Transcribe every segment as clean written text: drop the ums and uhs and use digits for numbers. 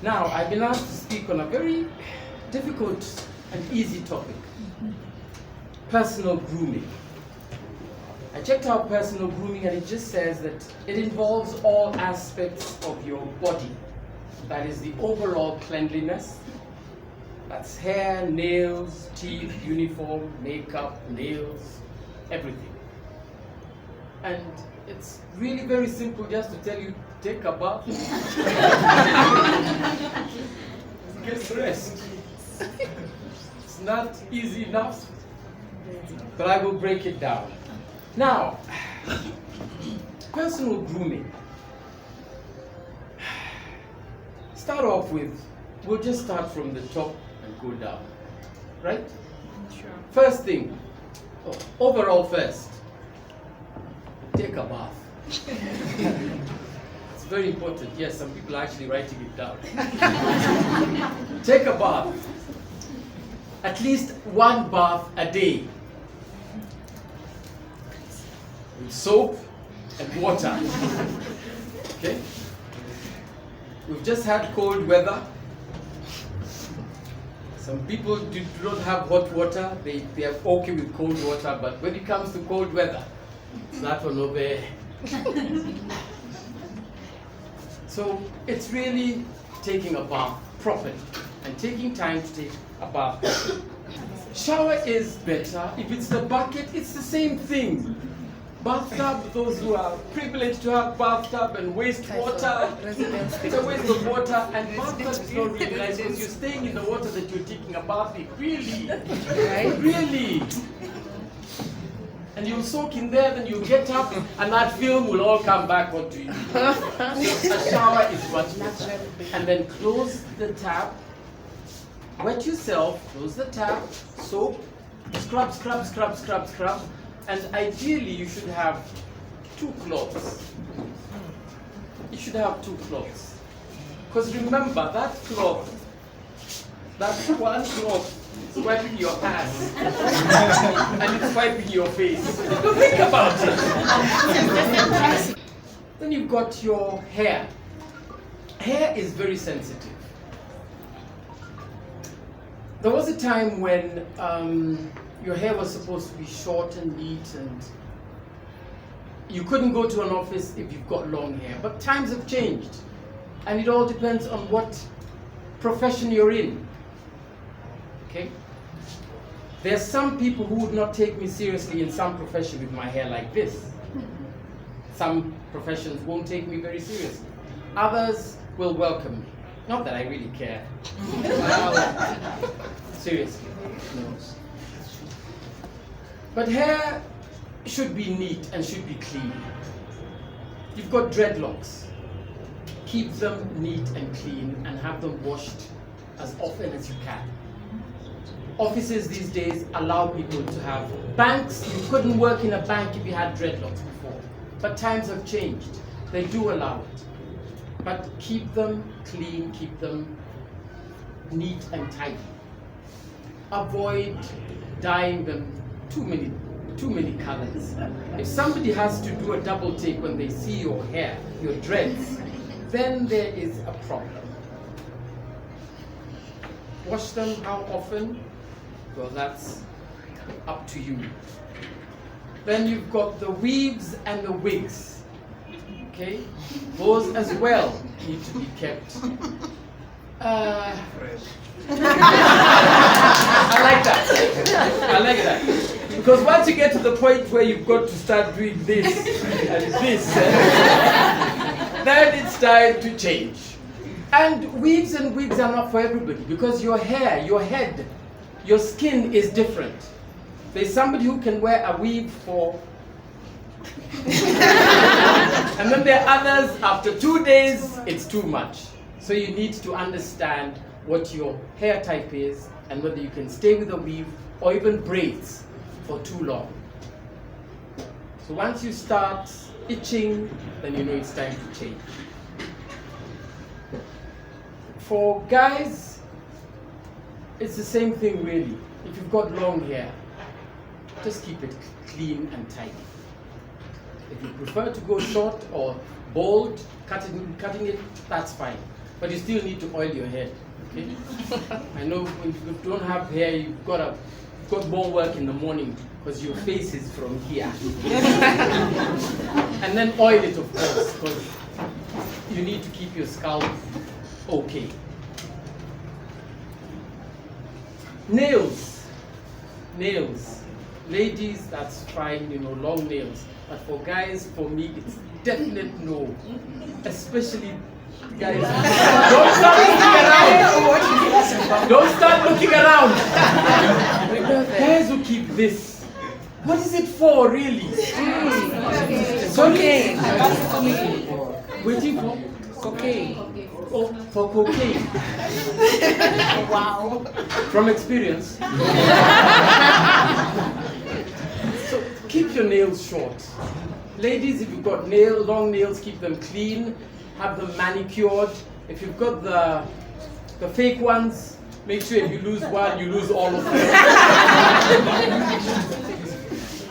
Now, I've been asked to speak on a very difficult and easy topic, personal grooming. I checked out personal grooming and it just says that it involves all aspects of your body. That is the overall cleanliness. That's hair, nails, teeth, uniform, makeup, nails, everything. And it's really very simple just to tell you, take a bath, get rest. It's not easy enough, but I will break it down. Now, personal grooming. Start off with, we'll just start from the top and go down, right? Sure. First thing, overall first, take a bath. It's very important. Yes, some people are actually writing it down. Take a bath. At least one bath a day. With soap and water. Okay? We've just had cold weather. Some people do not have hot water. They are okay with cold water, but when it comes to cold weather, it's not one over. So it's really taking a bath properly and taking time to take a bath. Shower is better. If it's the bucket, it's the same thing. Bathtub, those who are privileged to have bathtub and waste water, it's a waste of water, and bathtub is not really nice because you're staying in the water that you're taking a bath in. Really? Right? Really? And you'll soak in there, then you get up, and that film will all come back onto you. A shower is much better. And then close the tap, wet yourself, close the tap, soap, scrub, scrub, scrub, scrub, scrub. And ideally, you should have 2 cloths. You should have 2 cloths. Because remember, that cloth, that one cloth is wiping your ass. And it's wiping your face. Think about it. Then you've got your hair. Hair is very sensitive. There was a time when your hair was supposed to be short and neat, and you couldn't go to an office if you've got long hair. But times have changed, and it all depends on what profession you're in. Okay? There are some people who would not take me seriously in some profession with my hair like this. Some professions won't take me very seriously. Others will welcome me. Not that I really care. Seriously. No. But hair should be neat and should be clean. You've got dreadlocks. Keep them neat and clean and have them washed as often as you can. Offices these days allow people to have banks. You couldn't work in a bank if you had dreadlocks before. But times have changed. They do allow it. But keep them clean, keep them neat and tidy. Avoid dyeing them too many colors. If somebody has to do a double take when they see your hair, your dreads, then there is a problem. Wash them how often? Well, that's up to you. Then you've got the weaves and the wigs. Okay? Those as well need to be kept. I like that. I like that. Because once you get to the point where you've got to start doing this and this, then it's time to change. And weaves and wigs are not for everybody, because your hair, your head, your skin is different. There's somebody who can wear a weave for and then there are others, after 2 days, it's too much. So you need to understand what your hair type is and whether you can stay with a weave or even braids for too long. So once you start itching, then you know it's time to change. For guys, it's the same thing really. If you've got long hair, just keep it clean and tidy. If you prefer to go short or bald, cutting it, that's fine. but you still need to oil your head. Okay? I know when you don't have hair, you've got more work in the morning because your face is from here. And then oil it, of course, because you need to keep your scalp okay. Nails. Ladies, that's fine, long nails. But for guys, for me, it's definite no. Especially guys. Don't start looking around. Don't start looking around. Guys who keep this. What is it for, really? Cocaine. Waiting for? Cocaine. Oh, for cocaine. Wow. From experience. So keep your nails short. Ladies, if you've got long nails, keep them clean. Have them manicured. If you've got the fake ones, make sure if you lose one, you lose all of them.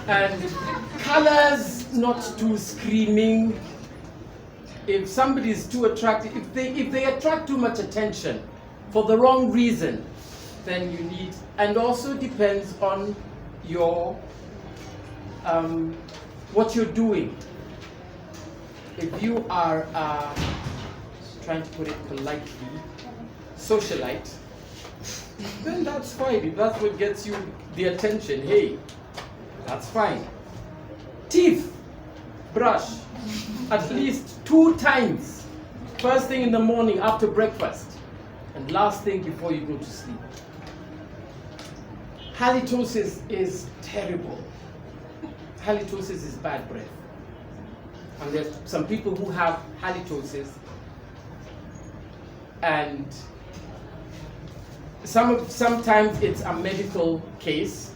And colors, not too screaming. If somebody is too attractive, if they attract too much attention for the wrong reason, then you need, and also depends on your what you're doing. If you are trying to put it politely, socialite, then that's fine. If that's what gets you the attention, hey, that's fine. Teeth, brush at least 2 times. First thing in the morning after breakfast, and last thing before you go to sleep. Halitosis is terrible. Halitosis is bad breath. And there's some people who have halitosis, and sometimes it's a medical case,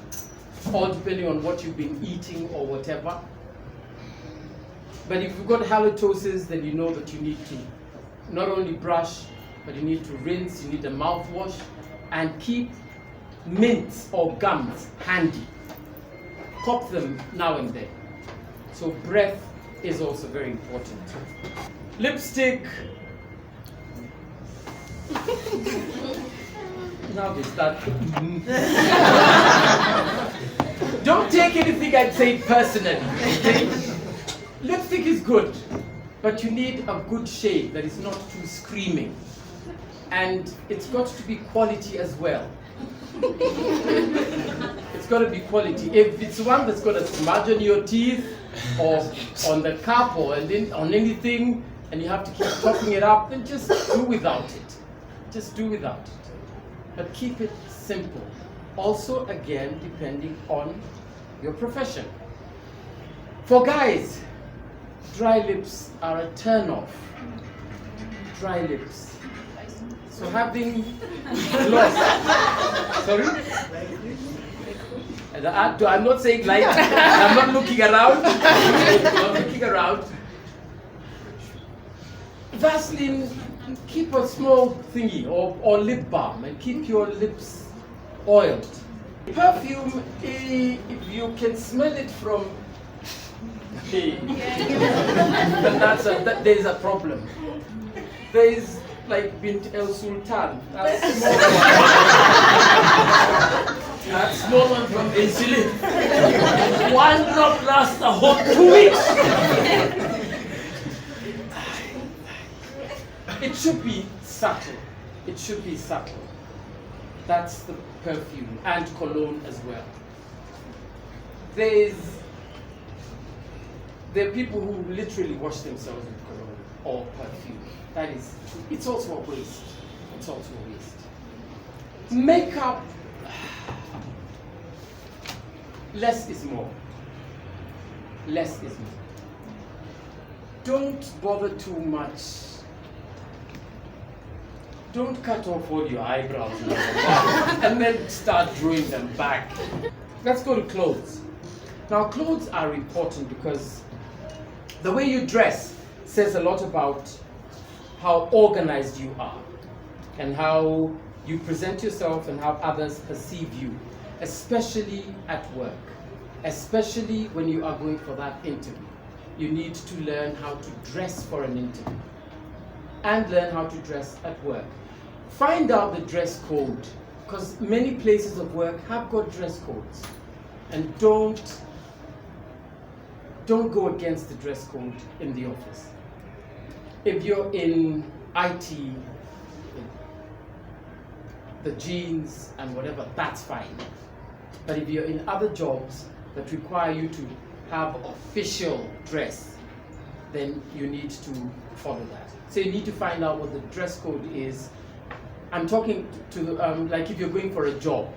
all depending on what you've been eating or whatever. But if you've got halitosis, then you know that you need to not only brush, but you need to rinse, you need a mouthwash, and keep mints or gums handy. Pop them now and then. So breath is also very important. Lipstick. Now they start. Don't take anything I'd say personally. Okay? Lipstick is good, but you need a good shade that is not too screaming. And it's got to be quality as well. It's got to be quality. If it's one that's got a smudge on your teeth, or on the cup, or on anything, and you have to keep topping it up, then just do without it. Just do without it. But keep it simple. Also, again, depending on your profession. For guys, dry lips are a turn-off. Dry lips. So having gloss. Sorry? I'm not saying light. I'm not looking around. I'm not looking around. Vaseline, keep a small thingy or lip balm and keep your lips oiled. Perfume, if you can smell it from then there's a problem. There is like Bint El Sultan, that small one from Insulin. One drop lasts a whole 2 weeks. It should be subtle. It should be subtle. That's the perfume, and cologne as well. There are people who literally wash themselves with cologne or perfume. It's also a waste. It's also a waste. Makeup, less is more. Less is more. Don't bother too much. Don't cut off all your eyebrows and then start drawing them back. Let's go to clothes. Now, clothes are important because the way you dress says a lot about how organized you are and how you present yourself and how others perceive you, especially at work, especially when you are going for that interview. You need to learn how to dress for an interview. and learn how to dress at work. Find out the dress code, because many places of work have got dress codes, and don't go against the dress code in the office. If you're in IT, the jeans and whatever, that's fine. But if you're in other jobs that require you to have official dress, then you need to follow that. So you need to find out what the dress code is. I'm talking to, like if you're going for a job.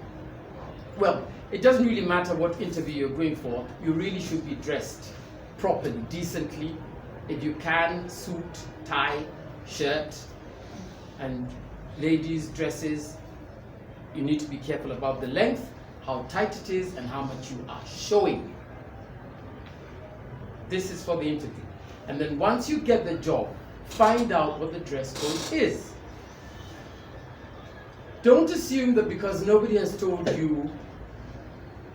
Well, it doesn't really matter what interview you're going for. You really should be dressed properly, decently. If you can, suit, tie, shirt, and ladies' dresses, you need to be careful about the length, how tight it is, and how much you are showing. This is for the interview. And then once you get the job, find out what the dress code is. Don't assume that because nobody has told you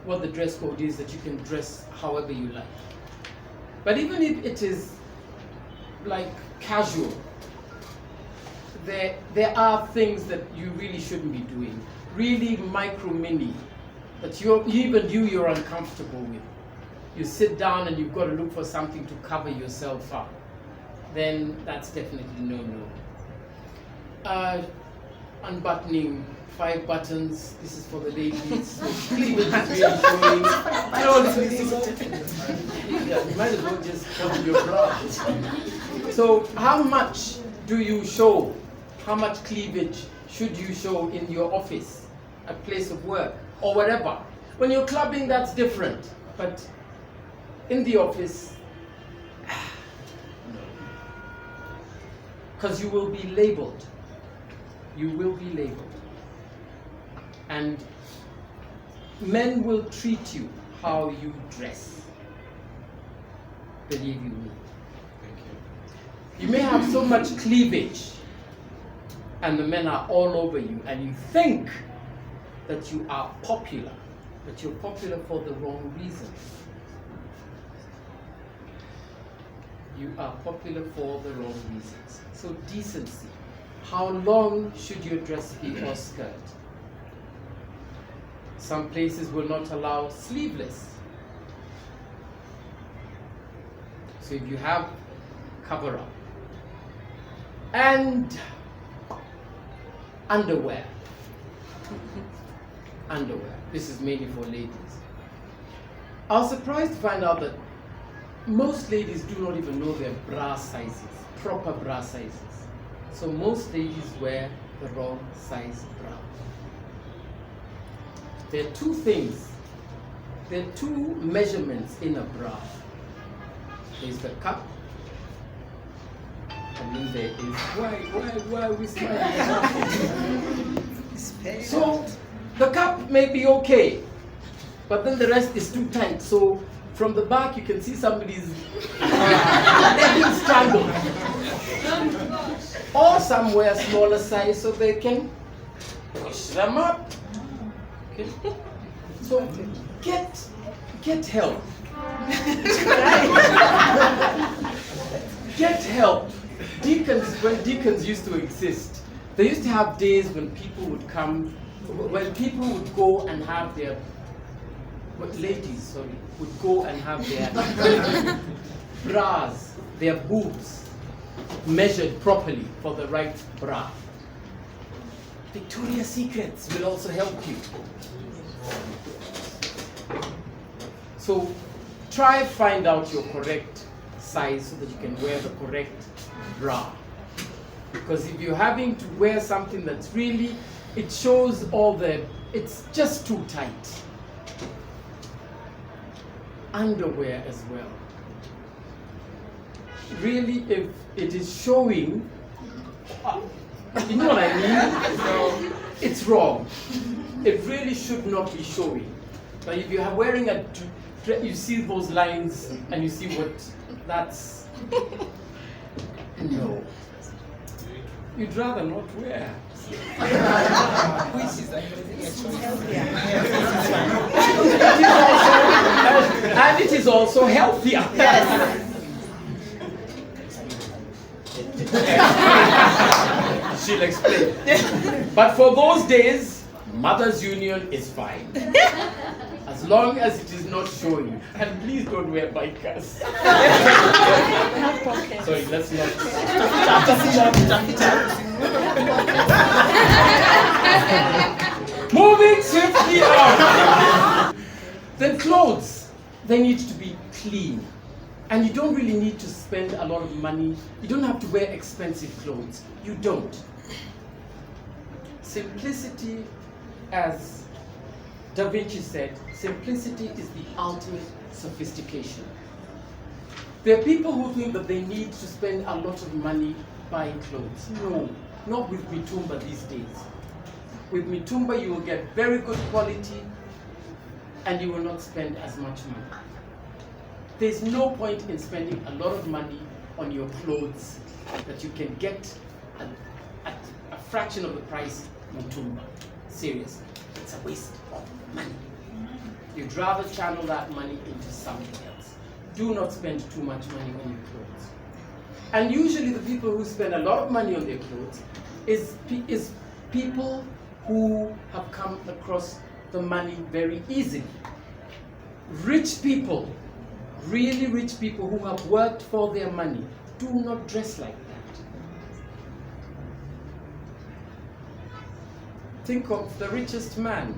what the dress code is that you can dress however you like. But even if it is like casual, there are things that you really shouldn't be doing. Really mini, that even you're uncomfortable with. You sit down and you've got to look for something to cover yourself up. Then that's definitely no. Unbuttoning 5 buttons. This is for the ladies. Cleavage is really showing. You might as well just cover your bra. So how much do you show? How much cleavage should you show in your office, a place of work, or whatever? When you're clubbing, that's different. But in the office, no. Because you will be labeled. You will be labeled. And men will treat you how you dress. Believe you me. Thank you. You may have so much cleavage, and the men are all over you, and you think that you are popular, but you're popular for the wrong reasons. You are popular for the wrong reasons. So decency. How long should your dress be or skirt? Some places will not allow sleeveless. So if you have, cover up. And underwear. Underwear. This is mainly for ladies. I was surprised to find out that most ladies do not even know their bra sizes, proper bra sizes. So most ladies wear the wrong size bra. There are two things. There are two measurements in a bra. There's the cup, and then there is why we smiling? So the cup may be okay, but then the rest is too tight. So from the back you can see somebody's they're being strangled. Or some wear smaller size so they can push them up. Okay. So get help. Get help. When deacons used to exist, they used to have days when people would come, when people would go and have their, ladies, would go and have their bras, their boobs measured properly for the right bra. Victoria's Secrets will also help you. So try find out your correct size so that you can wear the correct bra. Because if you're having to wear something that's really, it shows it's just too tight. Underwear as well. Really, if it is showing, you know what I mean? It's wrong. It really should not be showing. But if you're wearing you see those lines and you see what that's, no. You'd rather not wear. And it is also healthier. Yes. She'll explain. But for those days, Mother's Union is fine. As long as it is not showing. And please don't wear bikers. Sorry, let's not. Moving swiftly on. Then clothes, they need to be clean. And you don't really need to spend a lot of money. You don't have to wear expensive clothes. You don't. Simplicity, as Da Vinci said, simplicity is the ultimate sophistication. There are people who think that they need to spend a lot of money buying clothes. No, not with Mitumba these days. With Mitumba, you will get very good quality and you will not spend as much money. There's no point in spending a lot of money on your clothes that you can get at a fraction of the price Mitumba. Seriously, it's a waste of money. You'd rather channel that money into something else. Do not spend too much money on your clothes. And usually the people who spend a lot of money on their clothes is people who have come across the money very easily. Rich people, really rich people who have worked for their money, do not dress like that. Think of the richest man.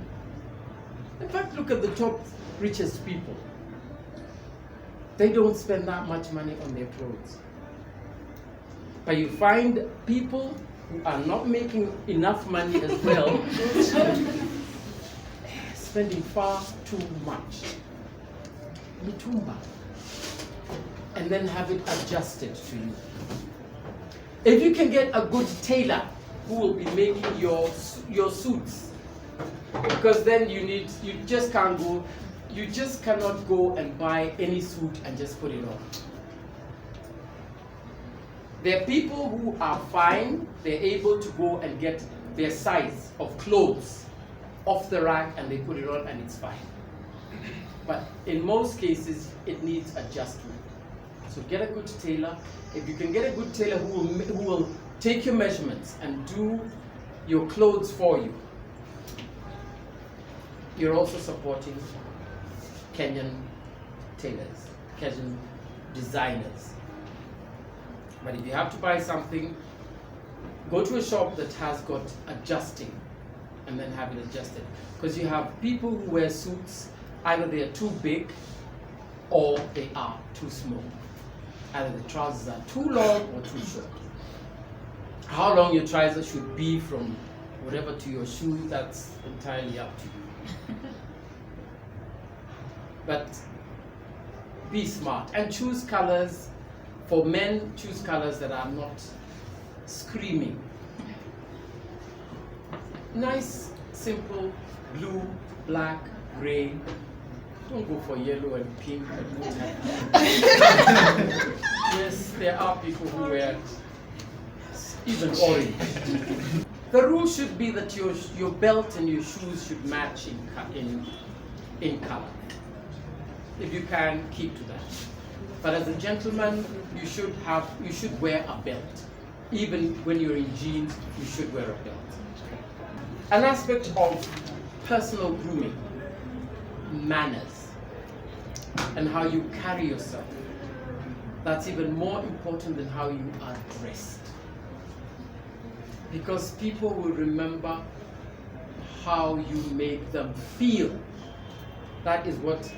In fact, look at the top richest people. They don't spend that much money on their clothes. But you find people who are not making enough money as well, spending far too much. Mitumba. And then have it adjusted to you. If you can get a good tailor who will be making your suits, because then you just cannot go and buy any suit and just put it on. There are people who are fine, they're able to go and get their size of clothes off the rack and they put it on and it's fine. But in most cases, it needs adjustment. So get a good tailor. If you can get a good tailor who will take your measurements and do your clothes for you, you're also supporting Kenyan tailors, Kenyan designers. But if you have to buy something, go to a shop that has got adjusting and then have it adjusted. Because you have people who wear suits, either they are too big or they are too small. Either the trousers are too long or too short. How long your trousers should be from whatever to your shoe, that's entirely up to you. But be smart and choose colors. For men, choose colors that are not screaming. Nice, simple, blue, black, gray. Don't go for yellow and pink and blue. Yes, there are people who wear even orange. The rule should be that your belt and your shoes should match in color. If you can, keep to that. But as a gentleman, you should wear a belt. Even when you're in jeans, you should wear a belt. An aspect of personal grooming, manners, and how you carry yourself. That's even more important than how you are dressed. Because people will remember how you make them feel. That is what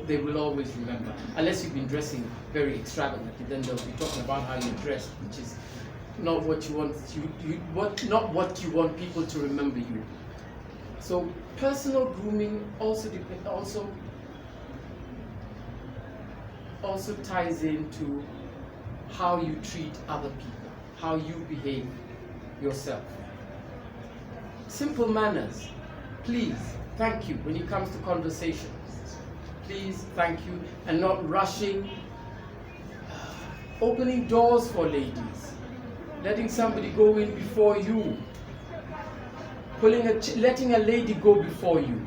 they will always remember. Unless you've been dressing very extravagantly, then they'll be talking about how you dressed, which is not what you want. Not what you want people to remember you. So personal grooming also ties into how you treat other people, how you behave yourself. Simple manners. Please, thank you when it comes to conversation. Please, thank you, and not rushing. Opening doors for ladies, letting somebody go in before you, letting a lady go before you.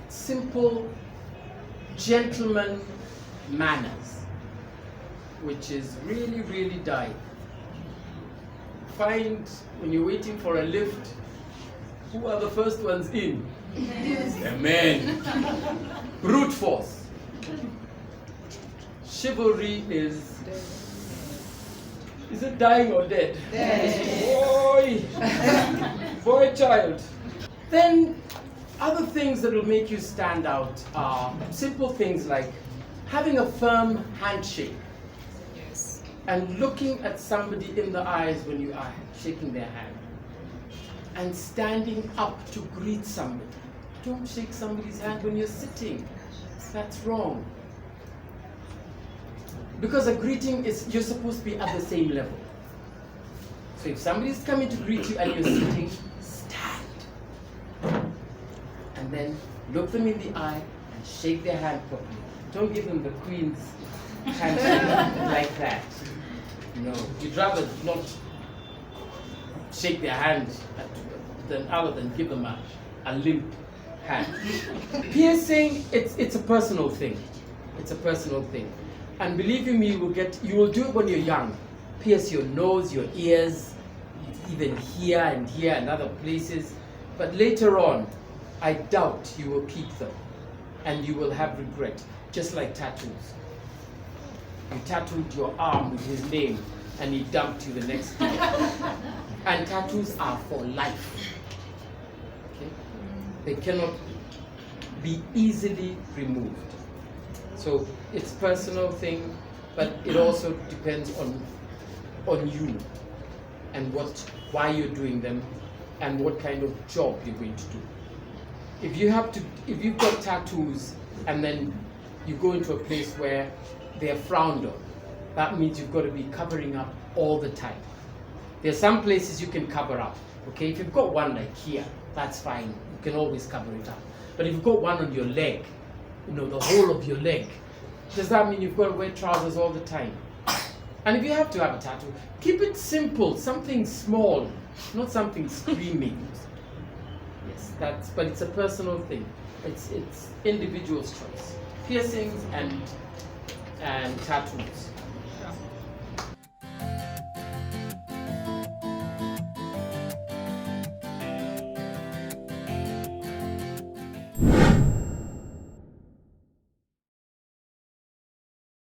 Simple, gentleman manners, which is really, really dying. find when you're waiting for a lift, who are the first ones in? The men. Brute force. Chivalry is it dying or dead? Boy! Boy child. Then other things that will make you stand out are simple things like having a firm handshake. Yes. And looking at somebody in the eyes when you are shaking their hand. And standing up to greet somebody. Don't shake somebody's hand when you're sitting. That's wrong. Because a greeting is, you're supposed to be at the same level. So if somebody's coming to greet you and you're sitting, stand. And then look them in the eye and shake their hand properly. Don't give them the queen's handshake like that. No, you'd rather not shake their hand other than give them a limp hand. Piercing, it's a personal thing. It's a personal thing. And believe me, you will do it when you're young. Pierce your nose, your ears, even here and other places. But later on, I doubt you will keep them. And you will have regret, just like tattoos. You tattooed your arm with his name, and he dumped you the next day. And tattoos are for life. Okay? They cannot be easily removed. So it's a personal thing, but it also depends on you and why you're doing them and what kind of job you're going to do. If you've got tattoos and then you go into a place where they're frowned on, that means you've got to be covering up all the time. There's some places you can cover up, okay? If you've got one like here, that's fine. You can always cover it up. But if you've got one on your leg, the whole of your leg, does that mean you've got to wear trousers all the time? And if you have to have a tattoo, keep it simple, something small, not something screaming. Yes, but it's a personal thing. It's individual's choice. Piercings and tattoos. Yeah.